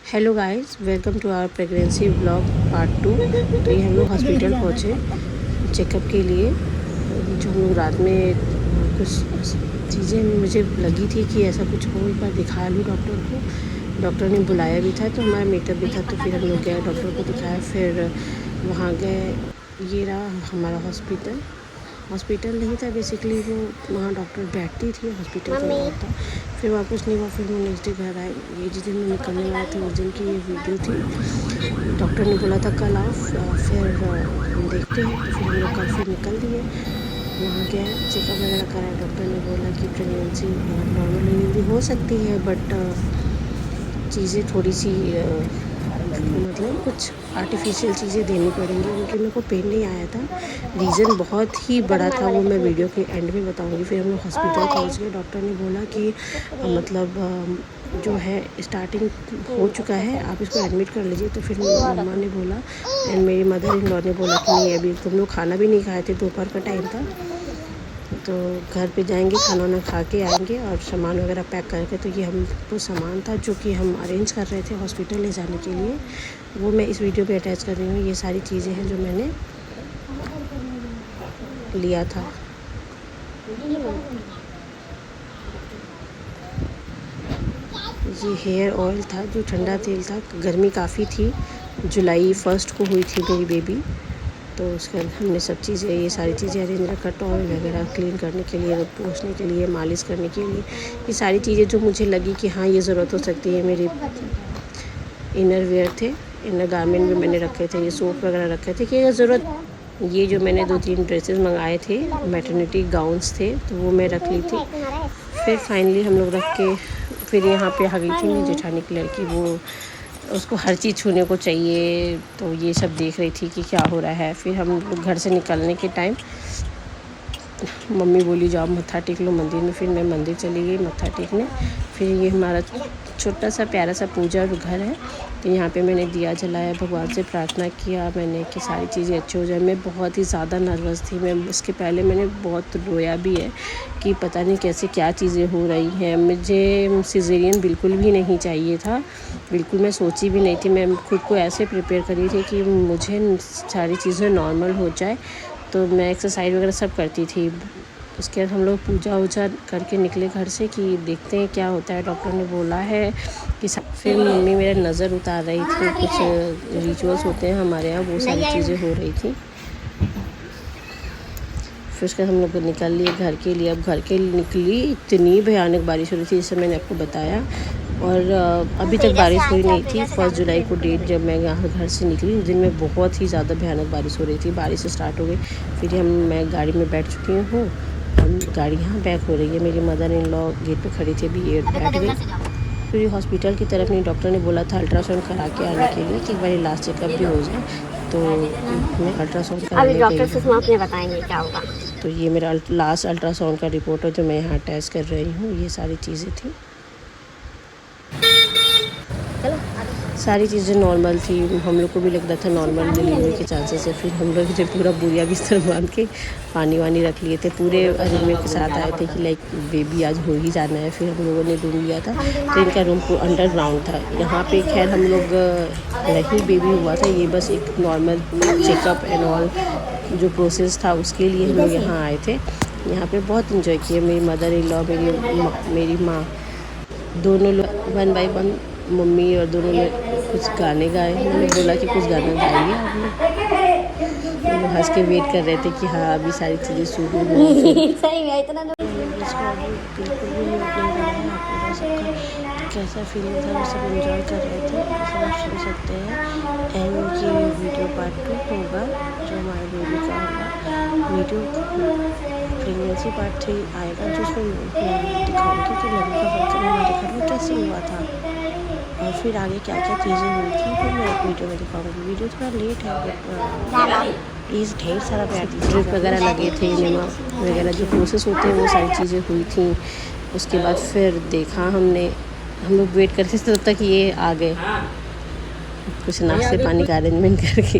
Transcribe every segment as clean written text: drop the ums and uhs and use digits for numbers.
Hello guys, welcome to our pregnancy vlog part 2। तो ये हम लोग हॉस्पिटल पहुँचे चेकअप के लिए। जो हम लोग रात में कुछ चीज़ें मुझे लगी थी कि ऐसा कुछ हो, एक बार दिखा लूँ डॉक्टर को। डॉक्टर ने बुलाया भी था तो हमारा मीटअप भी था, तो फिर हम लोग गए डॉक्टर को दिखाया। फिर वहाँ गए, ये रहा हमारा हॉस्पिटल नहीं था बेसिकली, वो वहाँ डॉक्टर बैठती थी, हॉस्पिटल का नाम था। फिर वहाँ कुछ नहीं हुआ, फिर मैं नेक्स्ट डे घर आई। ये जिस दिन मैं निकलने वाला था उस दिन की ये वीडियो थी। डॉक्टर ने बोला था कल आओ, फिर हम देखते हैं। तो फिर हम लोग कल फिर निकल दिए, वहाँ गए, चेकअप वगैरह कराया। डॉक्टर ने बोला कि प्रेगनेंसी नॉर्मल डिलीवरी हो सकती है, बट चीज़ें थोड़ी सी मतलब कुछ आर्टिफिशियल चीज़ें देनी पड़ेंगी, क्योंकि मेरे को पेन नहीं आया था। रीज़न बहुत ही बड़ा था, वो मैं वीडियो के एंड में बताऊंगी। फिर हम लोग हॉस्पिटल पहुंच गए। डॉक्टर ने बोला कि मतलब जो है स्टार्टिंग हो चुका है, आप इसको एडमिट कर लीजिए। तो फिर मम्मा ने बोला एंड मेरी मदर इन लॉ ने बोला कि नहीं, अभी तुम लोग खाना भी नहीं खाए थे, दोपहर का टाइम था, तो घर पे जाएंगे, खाना वाना खा के आएंगे और सामान वगैरह पैक करके। तो ये हम वो सामान था जो कि हम अरेंज कर रहे थे हॉस्पिटल ले जाने के लिए, वो मैं इस वीडियो पे अटैच कर रही हूँ। ये सारी चीज़ें हैं जो मैंने लिया था। ये हेयर ऑयल था, जो ठंडा तेल था। गर्मी काफ़ी थी, जुलाई 1 को हुई थी मेरी बेबी, तो उसके अंदर हमने सब चीज़ें, ये सारी चीज़ें अरेंज रखा। टॉवल वगैरह क्लीन करने के लिए, पोंछने के लिए, मालिश करने के लिए, ये सारी चीज़ें जो मुझे लगी कि हाँ ये ज़रूरत हो सकती है। मेरे इनर वेयर थे, इनर गारमेंट भी मैंने रखे थे, ये सोप वगैरह रखे थे कि अगर ज़रूरत। ये जो मैंने 2-3 ड्रेसेस मंगाए थे, मैटरनिटी गाउन्स थे, तो वो मैं रख ली थी। फिर फाइनली हम लोग रख के फिर यहाँ पे आ गई थी मेरी जेठानी की लड़की, वो उसको हर चीज़ छूने को चाहिए, तो ये सब देख रही थी कि क्या हो रहा है। फिर हम लोग घर से निकलने के टाइम मम्मी बोली जाओ मत्था टेक लो मंदिर में। फिर मैं मंदिर चली गई मत्था टेकने। फिर ये हमारा छोटा सा प्यारा सा पूजा घर है, तो यहाँ पे मैंने दिया जलाया, भगवान से प्रार्थना किया मैंने कि सारी चीज़ें अच्छी हो जाए। मैं बहुत ही ज़्यादा नर्वस थी, मैं इसके पहले मैंने बहुत रोया भी है कि पता नहीं कैसे क्या चीज़ें हो रही हैं। मुझे सिजेरियन बिल्कुल भी नहीं चाहिए था, बिल्कुल मैं सोची भी नहीं थी। मैं खुद को ऐसे प्रिपेयर करी थी कि मुझे सारी चीज़ें नॉर्मल हो जाए, तो मैं एक्सरसाइज वगैरह सब करती थी। उसके बाद हम लोग पूजा वूजा करके निकले घर से कि देखते हैं क्या होता है। डॉक्टर ने बोला है कि फिर मम्मी मेरा नज़र उतार रही थी, कुछ रिचुअल्स होते हैं हमारे यहाँ, वो सारी चीज़ें हो रही थी। फिर उसके बाद हम लोग निकल लिए घर के लिए। अब घर के लिए निकली, इतनी भयानक बारिश हो रही थी जैसे मैंने आपको बताया, और अभी तक बारिश हुई नहीं थी। 1 जुलाई को डेट जब मैं यहाँ घर से निकली, उस दिन में बहुत ही ज़्यादा भयानक बारिश हो रही थी। बारिश स्टार्ट हो गई, फिर मैं गाड़ी में बैठ चुकी हूँ, हम गाड़ी यहाँ बैक हो रही है। मेरी मदर इन लॉ गेट पे खड़ी थी, अभी ये बैठ गई। फिर हॉस्पिटल की तरफ नहीं, डॉक्टर ने बोला था अल्ट्रासाउंड करा के आने के लिए कि एक बार लास्ट चेकअप भी हो जाए, तो मैं अल्ट्रासाउंड कराने गई। डॉक्टर से आपने बताएंगे क्या होगा। तो ये मेरा लास्ट अल्ट्रासाउंड का रिपोर्ट है जो मैं यहाँ अटैच कर रही हूँ। ये सारी चीज़ें थी, सारी चीज़ें नॉर्मल थी। हम लोग को भी लग रहा था नॉर्मल डिलीवरी के चांसेस है। फिर हम लोग ने पूरा बोरिया बिस्तर बांध के पानी वानी रख लिए थे, पूरे अरेंजमेंट के साथ आए थे कि लाइक बेबी आज हो ही जाना है। फिर हम लोगों ने रूम लिया था, तो इनका रूम अंडरग्राउंड था। यहाँ पे खैर हम लोग नहीं बेबी हुआ था, ये बस एक नॉर्मल चेकअप एंड ऑल जो प्रोसेस था उसके लिए हम लोग यहाँ आए थे। यहाँ पे बहुत इंजॉय किया। मेरी मदर इन लॉ, मेरी माँ, दोनों लोग 1 बाय 1, मम्मी और दोनों ने कुछ गाने गाए। मैंने बोला कि कुछ गाना गाइए आप लोग। वो हंस के वेट कर रहे थे कि हाँ अभी सारी चीज़ें शुरू होंगी। सही है इतना बिल्कुल भी म्यूट नहीं बनाया पूरा सबका, तो कैसा फीलिंग था वो सब एंजॉय कर रहे थे, ऐसा आप सुन सकते हैं। एंड ये वीडियो पार्ट 2 होगा जो हमारे बेबी का होगा। वीडियो प्रेगनेंसी पार्ट 3 आएगा, जिसमें मैं दिखाऊंगी कि बेबी का फंक्शन हमारे घर में कैसे हुआ था और फिर आगे क्या क्या चीज़ें हुई थी, फिर मैं एक वीडियो में दिखाऊंगी। वीडियो थोड़ा लेट है, बट प्लीज़ ढेर सारा प्यार दीजिए। ड्रिप वगैरह लगे थे, निमा वगैरह जो प्रोसेस होते हैं वो सारी चीज़ें हुई थी। उसके बाद फिर देखा हमने, हम लोग वेट करते थे तब तक ये आ गए। कुछ नाश्ते पानी का अरेंजमेंट करके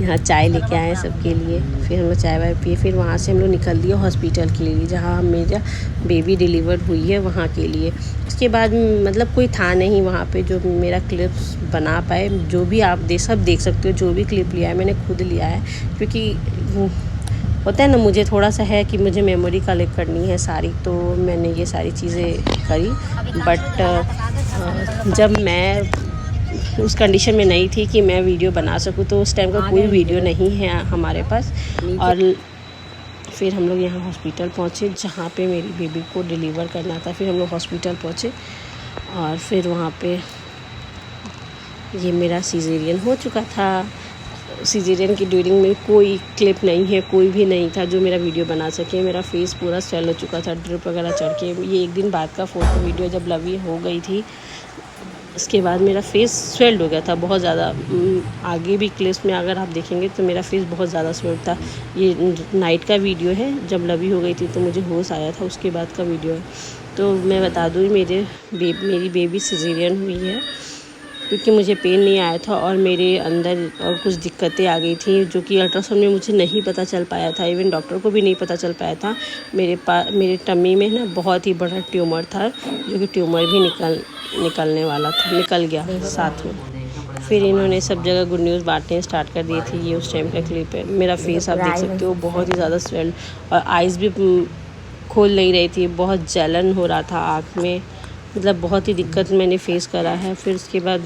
यहाँ चाय लेके आए सबके लिए। फिर हम लोग चाय वाय पिए, फिर वहाँ से हम लोग निकल लिए हॉस्पिटल के लिए जहाँ मेरा बेबी डिलीवर हुई है वहाँ के लिए। उसके बाद मतलब कोई था नहीं वहाँ पे जो मेरा क्लिप्स बना पाए। जो भी आप सब देख सकते हो, जो भी क्लिप लिया है मैंने खुद लिया है, क्योंकि होता है ना, मुझे थोड़ा सा है कि मुझे मेमोरी कलेक्ट करनी है सारी, तो मैंने ये सारी चीज़ें करी। बट जब मैं उस कंडीशन में नहीं थी कि मैं वीडियो बना सकूं, तो उस टाइम का कोई वीडियो नहीं है हमारे पास। और फिर हम लोग यहाँ हॉस्पिटल पहुँचे जहाँ पे मेरी बेबी को डिलीवर करना था। फिर हम लोग हॉस्पिटल पहुँचे और फिर वहाँ पे ये मेरा सीज़ेरियन हो चुका था। सीज़ेरियन की ड्यूरिंग में कोई क्लिप नहीं है, कोई भी नहीं था जो मेरा वीडियो बना सके। मेरा फेस पूरा स्वेल हो चुका था ड्रिप वगैरह चढ़ के। ये एक दिन बाद का फ़ोटो वीडियो जब लवी हो गई थी, उसके बाद मेरा फेस स्वेल्ड हो गया था बहुत ज़्यादा। आगे भी क्लिप्स में अगर आप देखेंगे तो मेरा फेस बहुत ज़्यादा स्वेल्ड था। ये नाइट का वीडियो है, जब लवी हो गई थी तो मुझे होश आया था, उसके बाद का वीडियो है। तो मैं बता दूँ मेरी बेबी सीज़ेरियन हुई है, क्योंकि मुझे पेन नहीं आया था और मेरे अंदर और कुछ दिक्कतें आ गई थी जो कि अल्ट्रासाउंड में मुझे नहीं पता चल पाया था। इवन डॉक्टर को भी नहीं पता चल पाया था। मेरे टमी में ना बहुत ही बड़ा ट्यूमर था, जो कि ट्यूमर भी निकलने वाला था, निकल गया साथ में। फिर इन्होंने सब जगह गुड न्यूज़ बांटने स्टार्ट कर दिए थे। ये उस टाइम का क्लिप है। मेरा फेस आप देख सकते हो बहुत ही ज़्यादा स्वेल्ड, और आइज़ भी खोल नहीं रही थी, बहुत जलन हो रहा था आँख में। मतलब बहुत ही दिक्कत मैंने फेस करा है। फिर उसके बाद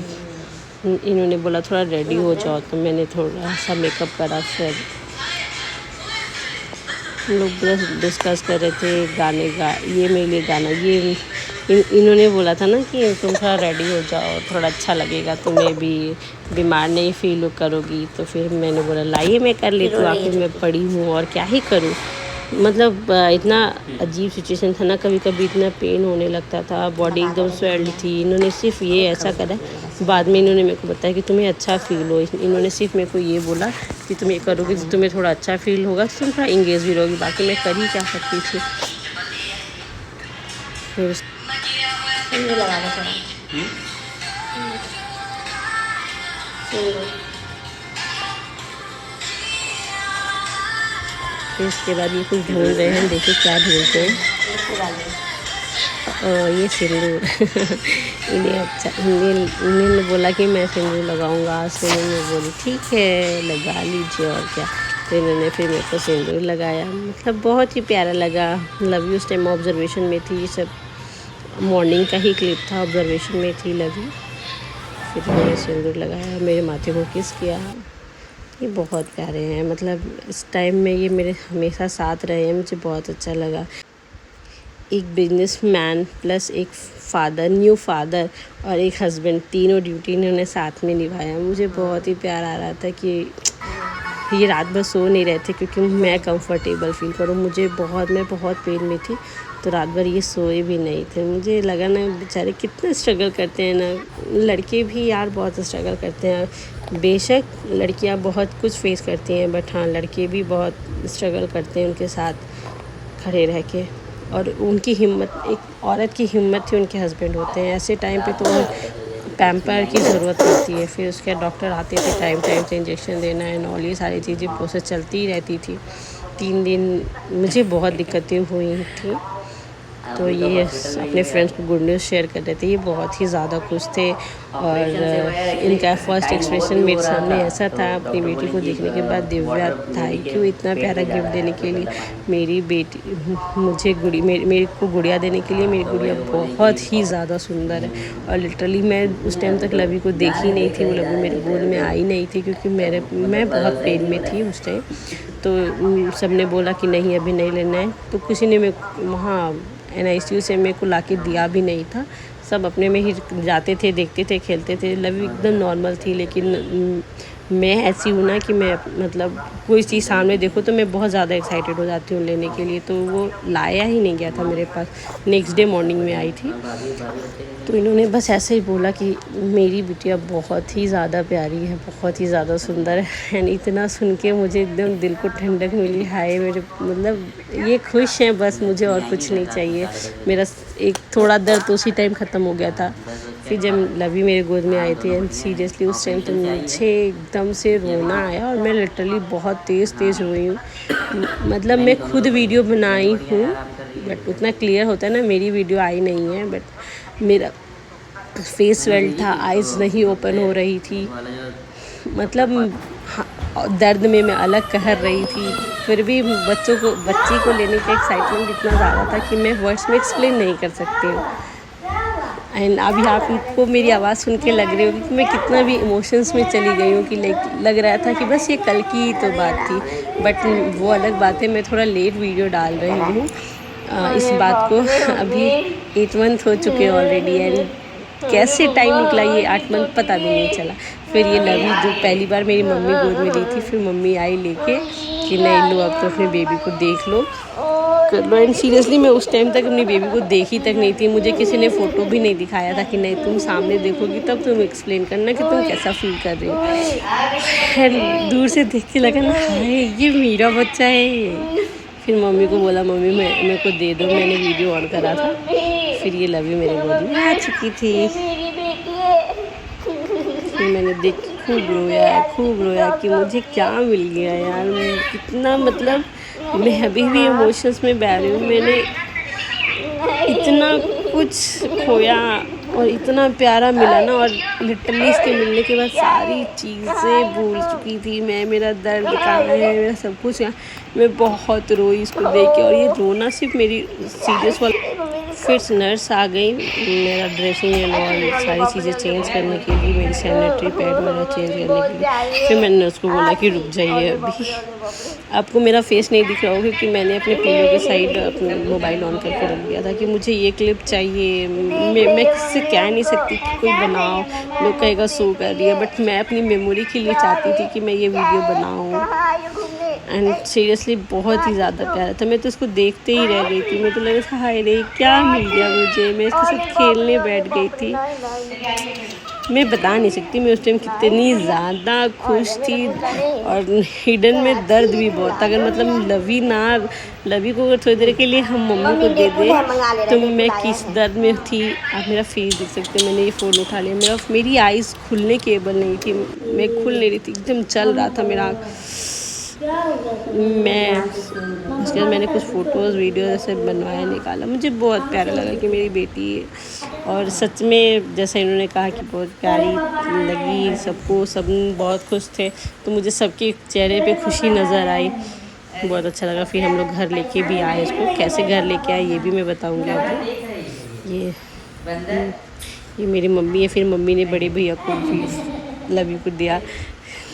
इन्होंने बोला थोड़ा रेडी हो जाओ, तो मैंने थोड़ा सा मेकअप करा। फिर हम लोग बस डिस्कस कर रहे थे ये मेरे लिए गाना, ये इन्होंने बोला था ना कि तुम थोड़ा रेडी हो जाओ, थोड़ा अच्छा लगेगा, तुम्हें भी बीमार नहीं फील करोगी। तो फिर मैंने बोला लाइए मैं कर लेती हूँ, आखिर मैं पड़ी हूँ और क्या ही करूँ। मतलब इतना अजीब सिचुएशन था ना, कभी कभी इतना पेन होने लगता था, बॉडी एकदम स्वेल्ड थी। इन्होंने सिर्फ ये ऐसा करा, बाद में इन्होंने मेरे को बताया कि तुम्हें अच्छा फील हो। इन्होंने सिर्फ मेरे को ये बोला कि तुम ये करोगे तो तुम्हें थोड़ा अच्छा फील होगा, तो तुम थोड़ा इंगेज भी रहोगी। बाकी मैं कर ही क्या सकती थी। फिर फिर इसके बाद ये कुछ ढूंढ रहे हैं, देखिए क्या ढूंढते हैं। ये सिंदूर इन्हें अच्छा, इन्होंने बोला कि मैं सिंदूर लगाऊंगा आज से। मैंने बोली ठीक है लगा लीजिए और क्या। तो इन्होंने फिर मेरे को सिंदूर लगाया, मतलब बहुत ही प्यारा लगा। लवी उस टाइम ऑब्जर्वेशन में थी, ये सब मॉर्निंग का ही क्लिप था, ऑब्जर्वेशन में थी लवी। फिर मैंने सिंदूर लगाया, मेरे माथे को किस किया। ये बहुत प्यारे हैं, मतलब इस टाइम में ये मेरे हमेशा साथ रहे हैं, मुझे बहुत अच्छा लगा। एक बिजनेसमैन प्लस एक फादर, न्यू फादर और एक हस्बैंड, तीनों ड्यूटी इन्होंने साथ में निभाया। मुझे बहुत ही प्यार आ रहा था कि ये रात भर सो नहीं रहे थे क्योंकि मैं कंफर्टेबल फील करूँ। मैं बहुत पेन में थी, तो रात भर ये सोए भी नहीं थे। मुझे लगा ना बेचारे कितना स्ट्रगल करते हैं ना, लड़के भी यार बहुत स्ट्रगल करते हैं। बेशक लड़कियां बहुत कुछ फेस करती हैं, बट हाँ लड़के भी बहुत स्ट्रगल करते हैं उनके साथ खड़े रह के। और उनकी हिम्मत, एक औरत की हिम्मत ही उनके हस्बैंड होते हैं। ऐसे टाइम पे तो पैम्पर की ज़रूरत होती है। फिर उसके डॉक्टर आते थे टाइम से इंजेक्शन देना एंड ऑल, ये सारी चीज़ें प्रोसेस चलती ही रहती थी। 3 दिन मुझे बहुत दिक्कतें हुई थी। तो ये अपने फ्रेंड्स को गुड न्यूज़ शेयर कर रहे थे, ये बहुत ही ज़्यादा खुश थे। और इनका फर्स्ट एक्सप्रेशन मेरे सामने ऐसा था अपनी बेटी को देखने के बाद, दिव्या थैंक यू इतना प्यारा गिफ्ट देने के लिए। मेरी बेटी मुझे मेरे को गुड़िया देने के लिए। मेरी गुड़िया बहुत ही ज़्यादा सुंदर है, और लिटरली मैं उस टाइम तक लवी को देखी नहीं थी, वो लवी मेरे गोद में आई नहीं थी क्योंकि मैं बहुत पेन में थी उस टाइम। तो सब ने बोला कि नहीं अभी नहीं लेना है, तो किसी ने मेरे वहाँ NICU से मेरे को लाके दिया भी नहीं था। सब अपने में ही जाते थे, देखते थे, खेलते थे। लवी एकदम नॉर्मल थी, लेकिन मैं ऐसी हूँ ना कि मैं मतलब कोई चीज़ सामने देखो तो मैं बहुत ज़्यादा एक्साइटेड हो जाती हूँ लेने के लिए। तो वो लाया ही नहीं गया था मेरे पास, नेक्स्ट डे मॉर्निंग में आई थी। तो इन्होंने बस ऐसे ही बोला कि मेरी बिटिया बहुत ही ज़्यादा प्यारी है, बहुत ही ज़्यादा सुंदर है। एंड इतना सुन के मुझे एकदम दिल को ठंडक मिली। हाय मेरे मतलब ये खुश हैं बस, मुझे और कुछ नहीं चाहिए। मेरा एक थोड़ा दर्द उसी टाइम ख़त्म हो गया था। फिर जब लवी मेरे गोद में आए थे एंड सीरियसली उस टाइम तो मुझे एकदम से रोना आया और मैं लिटरली बहुत तेज़ रोई हूँ। मतलब मैं खुद वीडियो बनाई हूँ बट उतना क्लियर होता है ना, मेरी वीडियो आई नहीं है। बट मेरा फेस स्वेल्ड था, आइज़ नहीं ओपन हो रही थी, मतलब दर्द में मैं अलग कहर रही थी। फिर भी बच्ची को लेने का एक्साइटमेंट इतना ज़्यादा था कि मैं वर्ड्स में एक्सप्लेन नहीं कर सकती हूँ। एंड अभी आपको मेरी आवाज़ सुन के लग रही होगी कि मैं कितना भी इमोशंस में चली गई हूँ कि लग रहा था कि बस ये कल की तो बात थी। बट वो अलग बात है, मैं थोड़ा लेट वीडियो डाल रही हूँ इस बात को। अभी 8 मंथ हो चुके हैं ऑलरेडी एंड कैसे टाइम निकला ये 8 मंथ पता भी नहीं चला। फिर ये लवी जो पहली बार मेरी मम्मी गोद में ली थी, फिर मम्मी आई लेके कि नहीं लो अब तो अपने बेबी को देख लो कर लो। एंड सीरियसली मैं उस टाइम तक अपनी बेबी को देखी तक नहीं थी, मुझे किसी ने फ़ोटो भी नहीं दिखाया था कि नहीं तुम सामने देखोगी तब तुम एक्सप्लेन करना कि तुम कैसा फील कर रही हो। एंड दूर से देख के लगा ना हाय ये मेरा बच्चा है। फिर मम्मी को बोला मम्मी मेरे को दे दो, मैंने वीडियो ऑन करा था। फिर ये लवी मेरे गोद में आ चुकी थी। फिर मैंने देख खूब रोया कि मुझे क्या मिल गया यार, कितना मतलब मैं अभी भी इमोशंस में बह रही हूँ। मैंने इतना कुछ खोया और इतना प्यारा मिला ना, और लिटरली इसके मिलने के बाद सारी चीज़ें भूल चुकी थी मैं। मेरा दर्द कहाँ है, मेरा सब कुछ यहाँ। मैं बहुत रोई इसको देख के, और ये रोना सिर्फ मेरी सीरियस वाला। फिर नर्स आ गई मेरा ड्रेसिंग एंड और सारी चीज़ें चेंज करने के लिए, मेरी सैनिटरी पैड वगैरह चेंज करने के लिए। फिर मैंने नर्स को बोला कि रुक जाइए अभी। आपको मेरा फेस नहीं दिख रहा होगा क्योंकि मैंने अपने पिलो के साइड अपना मोबाइल ऑन करके रख दिया था कि मुझे ये क्लिप चाहिए। मैं किससे कह नहीं सकती कि कोई बनाओ, लोग कहेगा सो कर रही है, बट मैं अपनी मेमोरी के लिए चाहती थी कि मैं ये वीडियो बनाऊँ। एंड सीरियसली बहुत ही ज़्यादा प्यारा था। मैं तो इसको देखते ही रह गई थी, मैं तो लगा था हाय रे क्या मिल गया मुझे। मैं इसके साथ खेलने बैठ गई थी। मैं बता नहीं सकती मैं उस टाइम कितनी ज़्यादा खुश थी, और हिडन में दर्द भी बहुत था। अगर मतलब लवी को अगर थोड़ी देर के लिए हम मम्मी को दे दे तो मैं किस दर्द में थी आप मेरा फेस देख सकते हैं। मैंने ये फ़ोन उठा लिया, मेरी आइज़ खुलने केबल नहीं थी, मैं खुल नहीं रही थी, एकदम चल रहा था मेरा। मैं उसके बाद मैंने कुछ फ़ोटोज़ वीडियो ऐसे बनवाया, निकाला। मुझे बहुत प्यारा लगा कि मेरी बेटी है, और सच में जैसे इन्होंने कहा कि बहुत प्यारी लगी सबको, सब बहुत खुश थे, तो मुझे सबके चेहरे पे खुशी नज़र आई, बहुत अच्छा लगा। फिर हम लोग घर लेके भी आए इसको। कैसे घर लेके आए ये भी मैं बताऊँगी आपको। ये मेरी मम्मी है। फिर मम्मी ने बड़े भैया को भी लवी को दिया।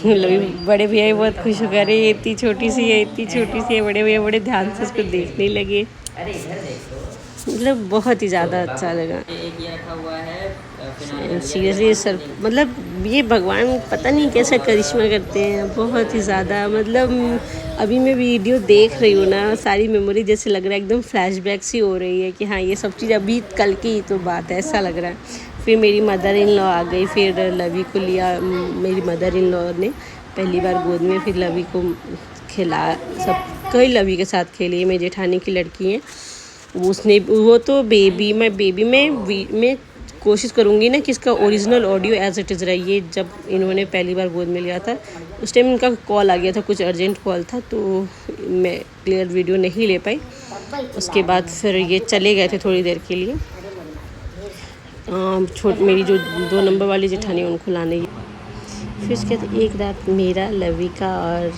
लवी बड़े भैया भी बहुत खुश हो गए, अरे इतनी छोटी सी है। बड़े भैया बड़े ध्यान से उसको देखने लगे। मतलब बहुत ही ज़्यादा अच्छा लगा। सीरियसली सर मतलब ये भगवान पता नहीं कैसा करिश्मा करते हैं, बहुत ही ज़्यादा। मतलब अभी मैं वीडियो देख रही हूँ ना, सारी मेमोरी जैसे लग रहा है एकदम फ्लैशबैक सी हो रही है कि हाँ ये सब चीज़ अभी कल की ही तो बात है, ऐसा लग रहा है। फिर मेरी मदर इन लॉ आ गई, फिर लवी को लिया मेरी मदर इन लॉ ने पहली बार गोद में, फिर लवी को खिला। सब कई लवी के साथ खेली। मेरी जेठानी की लड़की है, वो तो बेबी मैं कोशिश करूँगी ना कि इसका original audio as it is रहे। ये जब इन्होंने पहली बार गोद में लिया था उस टाइम इनका कॉल आ गया था, कुछ अर्जेंट कॉल था, तो मैं क्लियर वीडियो नहीं ले पाई। उसके बाद फिर ये चले गए थे थोड़ी देर के लिए। मेरी जो 2 नंबर वाली जेठानी उनको लाने। फिर उसके बाद एक रात मेरा, लवी का और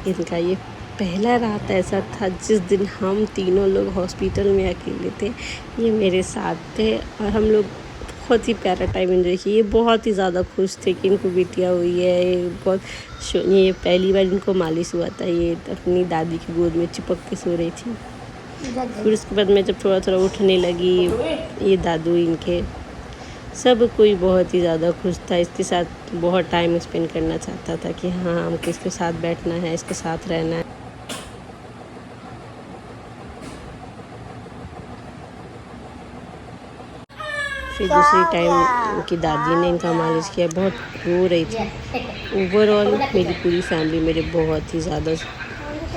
इनका ये पहला रात ऐसा था जिस दिन हम तीनों लोग हॉस्पिटल में अकेले थे। ये मेरे साथ थे और हम लोग बहुत ही प्यारा टाइम एंजॉय किया। ये बहुत ही ज़्यादा खुश थे कि इनको बिटिया हुई है। ये पहली बार इनको मालिश हुआ था। ये अपनी दादी की गोद में चिपक के सो रही थी। फिर उसके बाद मैं जब थोड़ा थोड़ा उठने लगी, ये दादू इनके सब कोई बहुत ही ज़्यादा खुश था। इसके साथ बहुत टाइम स्पेंड करना चाहता था कि हाँ हमको इसके साथ बैठना है, इसके साथ रहना है। फिर दूसरी टाइम उनकी दादी ने इनका मालिश किया, बहुत रो रही थी। ओवरऑल मेरी पूरी फैमिली मेरे बहुत ही ज़्यादा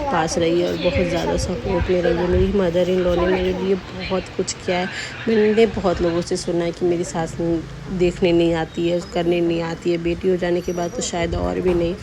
पास रही है और बहुत ज़्यादा सपोर्ट में रही है। मेरी मदर इन लॉ ने मेरे लिए बहुत कुछ किया है। मैंने बहुत लोगों से सुना है कि मेरी सास देखने नहीं आती है, करने नहीं आती है, बेटी हो जाने के बाद तो शायद और भी नहीं।